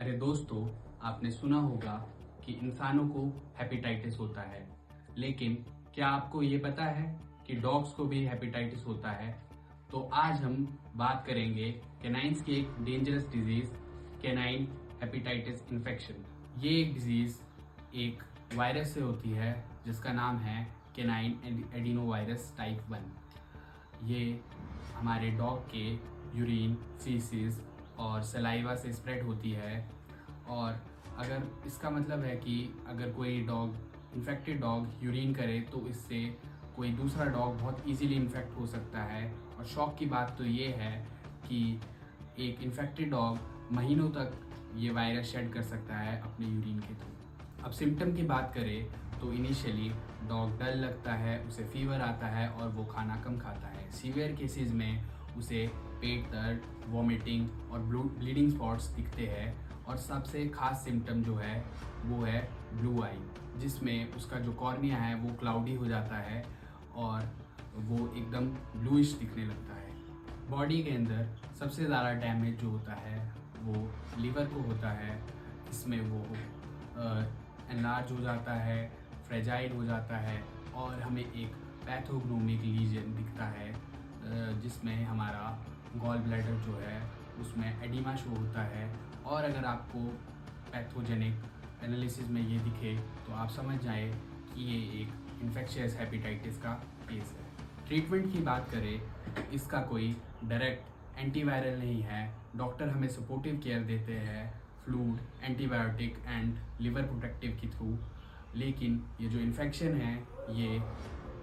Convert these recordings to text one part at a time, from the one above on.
अरे दोस्तों, आपने सुना होगा कि इंसानों को हेपेटाइटिस होता है, लेकिन क्या आपको ये पता है कि डॉग्स को भी हेपेटाइटिस होता है? तो आज हम बात करेंगे कैनाइन्स की एक dangerous disease, canine hepatitis infection. ये एक डिजीज एक वायरस से होती है जिसका नाम है कैनाइन एडिनोवायरस टाइप 1। ये हमारे डॉग के यूरिन, फीसिस और सलाइवा से स्प्रेड होती है। और अगर इसका मतलब है कि अगर कोई डॉग इन्फेक्टेड डॉग यूरिन करे तो इससे कोई दूसरा डॉग बहुत इजीली इन्फेक्ट हो सकता है। और शॉक की बात तो ये है कि एक इन्फेक्टेड डॉग महीनों तक ये वायरस शेड कर सकता है अपने यूरिन के थ्रू। अब सिम्टम की बात करें तो इनिशियली डॉग डल लगता है, उसे फीवर आता है और वो खाना कम खाता है। सीवियर केसेस में उसे पेट दर्द, वॉमिटिंग और ब्लीडिंग स्पॉट्स दिखते हैं। और सबसे खास सिम्टम जो है वो है ब्लू आई, जिसमें उसका जो कॉर्निया है वो क्लाउडी हो जाता है और वो एकदम ब्लूइश दिखने लगता है। बॉडी के अंदर सबसे ज़्यादा डैमेज जो होता है वो लीवर को होता है। इसमें वो एनलार्ज हो जाता है, फ्रेजाइल हो जाता है और हमें एक पैथोग्नोमिक लीजन दिखता है, जिसमें हमारा गॉल ब्लैडर जो है उसमें एडिमा शो होता है। और अगर आपको पैथोजेनिक एनालिसिस में ये दिखे तो आप समझ जाए कि ये एक इन्फेक्शियस हेपेटाइटिस का केस है। ट्रीटमेंट की बात करें, इसका कोई डायरेक्ट एंटीवायरल नहीं है। डॉक्टर हमें सपोर्टिव केयर देते हैं fluid, antibiotic and liver protective के थ्रू। लेकिन ये जो इन्फेक्शन है ये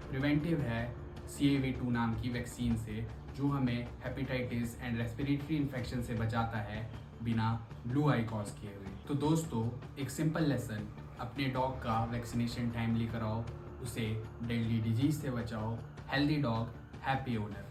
प्रिवेंटिव है CAV2 नाम की वैक्सीन से, जो हमें हेपेटाइटिस एंड रेस्पिरेटरी इन्फेक्शन से बचाता है बिना ब्लू आई कॉज किए हुए। तो दोस्तों, एक सिंपल लेसन, अपने डॉग का वैक्सीनेशन टाइमली कराओ, उसे डेडली डिजीज से बचाओ। Healthy dog, happy owner.